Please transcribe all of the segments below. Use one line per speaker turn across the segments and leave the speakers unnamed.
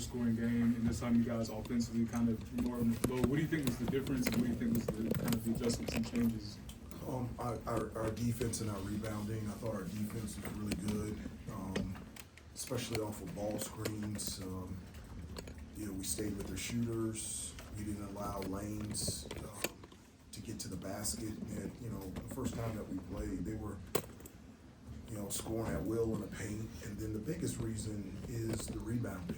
lower scoring game, and this time you guys offensively kind of more low. What do you think was the difference, and what do you think was the kind of the adjustments and changes?
Our defense and our rebounding, I thought our defense was really good, especially off of ball screens. We stayed with their shooters. We didn't allow lanes to get to the basket. And, the first time that we played, they were, scoring at will in the paint. And then the biggest reason is the rebounding.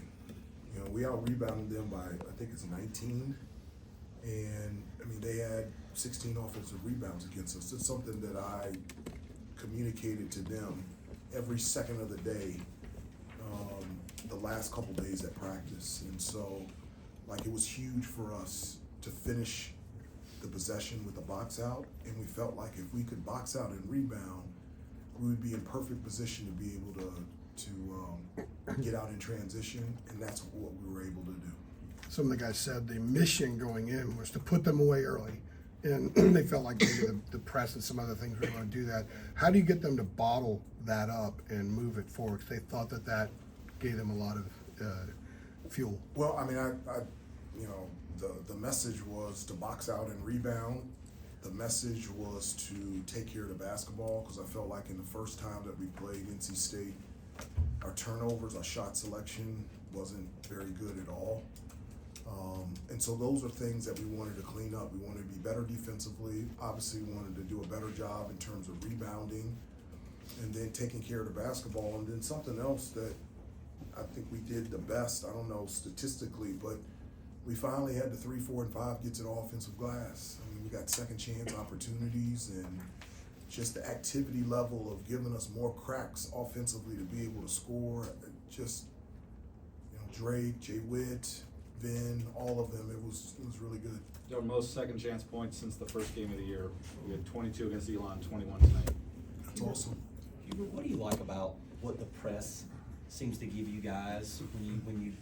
We out-rebounded them by, I think it's 19. And, they had 16 offensive rebounds against us. It's something that I communicated to them every second of the day, the last couple days at practice. And so, it was huge for us to finish the possession with the box out, and we felt like if we could box out and rebound, we would be in perfect position to be able to get out in transition, and that's what we were able to do.
Some of the guys said the mission going in was to put them away early, and they felt like maybe the press and some other things were going to do that. How do you get them to bottle that up and move it forward? Because they thought that gave them a lot of fuel.
Well, the message was to box out and rebound. The message was to take care of the basketball, because I felt like in the first time that we played NC State, our turnovers, our shot selection wasn't very good at all. And so those are things that we wanted to clean up. We wanted to be better defensively. Obviously, we wanted to do a better job in terms of rebounding and then taking care of the basketball. And then something else that I think we did the best, I don't know statistically, but we finally had the 3, 4, and 5 get to the offensive glass. We got second chance opportunities, and just the activity level of giving us more cracks offensively to be able to score. Just, Drake, Jay Witt, Vin, all of them, it was really good.
Their most second chance points since the first game of the year. We had 22 against Elon, 21 tonight.
That's awesome.
Hubert, what do you like about what the press seems to give you guys when you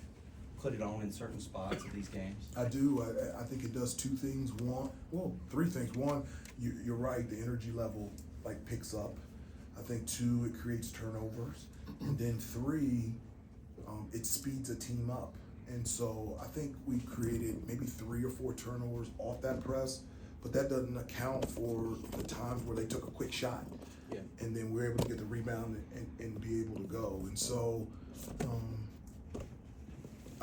put it on in certain spots of these games?
I do. I think it does two things. Three things. One, you're right, the energy level picks up. I think 2, it creates turnovers. And then 3, it speeds a team up. And so I think we created maybe 3 or 4 turnovers off that press, but that doesn't account for the times where they took a quick shot.
Yeah. And
then we're able to get the rebound and be able to go. And so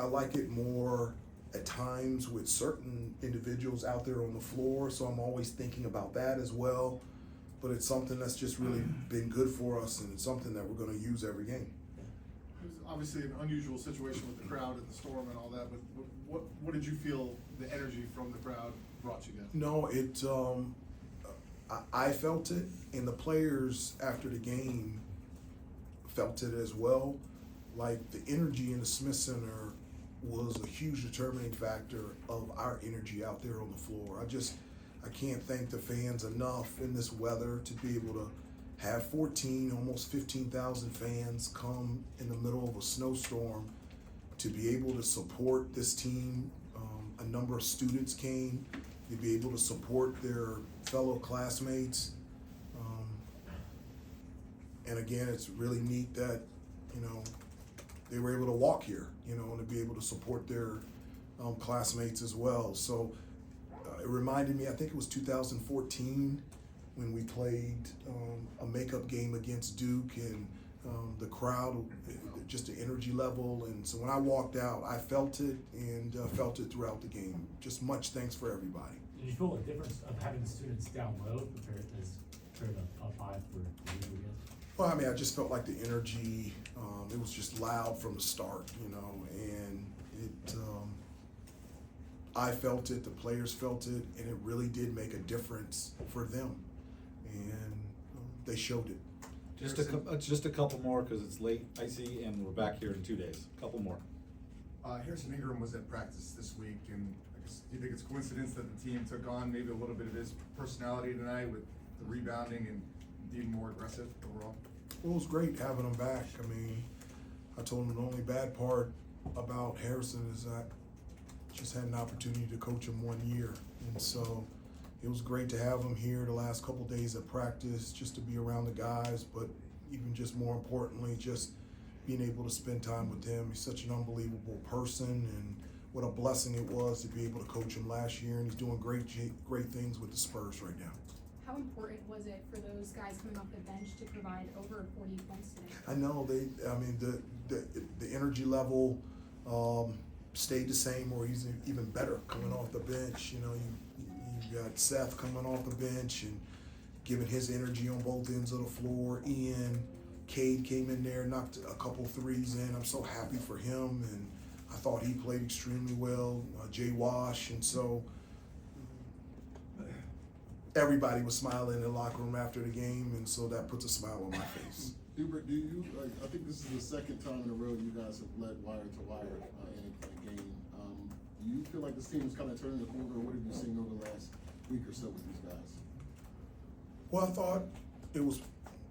I like it more at times with certain individuals out there on the floor, so I'm always thinking about that as well. But it's something that's just really been good for us, and it's something that we're going to use every game.
It was obviously an unusual situation with the crowd and the storm and all that, but what did you feel the energy from the crowd brought you guys?
No, I felt it, and the players after the game felt it as well. The energy in the Smith Center was a huge determining factor of our energy out there on the floor. I can't thank the fans enough in this weather to be able to have 14, almost 15,000 fans come in the middle of a snowstorm to be able to support this team. A number of students came to be able to support their fellow classmates. And again, it's really neat that, they were able to walk here, and to be able to support their classmates as well. So it reminded me, I think it was 2014 when we played a makeup game against Duke, and the crowd, just the energy level. And so when I walked out, I felt it, and felt it throughout the game. Just much thanks for everybody.
Did you feel a difference of having the students down low compared to up high for you, I guess?
Well, I just felt like the energy, it was just loud from the start, and I felt it, the players felt it, and it really did make a difference for them, and they showed it.
Just a couple more, because it's late, icy, and we're back here in 2 days. Couple more.
Harrison Ingram was at practice this week, and I guess, do you think it's coincidence that the team took on maybe a little bit of his personality tonight with the rebounding and being more aggressive overall?
Well, it was great having him back. I told him the only bad part about Harrison is I just had an opportunity to coach him 1 year. And so it was great to have him here the last couple of days of practice, just to be around the guys, but even just more importantly, just being able to spend time with him. He's such an unbelievable person, and what a blessing it was to be able to coach him last year, and he's doing great things with the Spurs right now.
How important was it for those guys coming off the bench to provide over 40 points today?
I know the energy level stayed the same, or he's even better coming off the bench. You know, you got Seth coming off the bench and giving his energy on both ends of the floor. Ian, Cade came in there, knocked a couple threes in. I'm so happy for him, and I thought he played extremely well. Jay Wash, and so everybody was smiling in the locker room after the game, and so that puts a smile on my face.
Hubert, do you, I think this is the second time in a row you guys have led wire to wire in a game. Do you feel like this team is kind of turning the corner, or what have you seen over the last week or so with these guys?
Well, I thought it was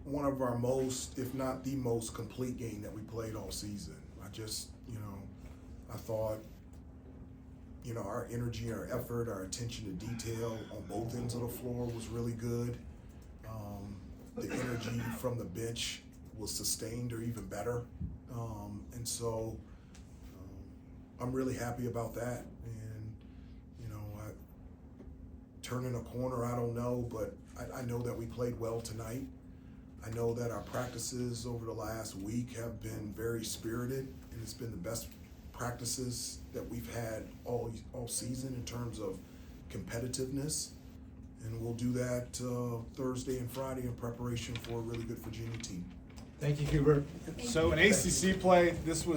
one of our most, if not the most complete game that we played all season. I thought, our energy, our effort, our attention to detail on both ends of the floor was really good. The energy from the bench was sustained or even better. And so I'm really happy about that. And, turning a corner, I don't know, but I know that we played well tonight. I know that our practices over the last week have been very spirited, and it's been the best practices that we've had all season in terms of competitiveness. And we'll do that Thursday and Friday in preparation for a really good Virginia team.
Thank you, Hubert.
So in ACC play, this was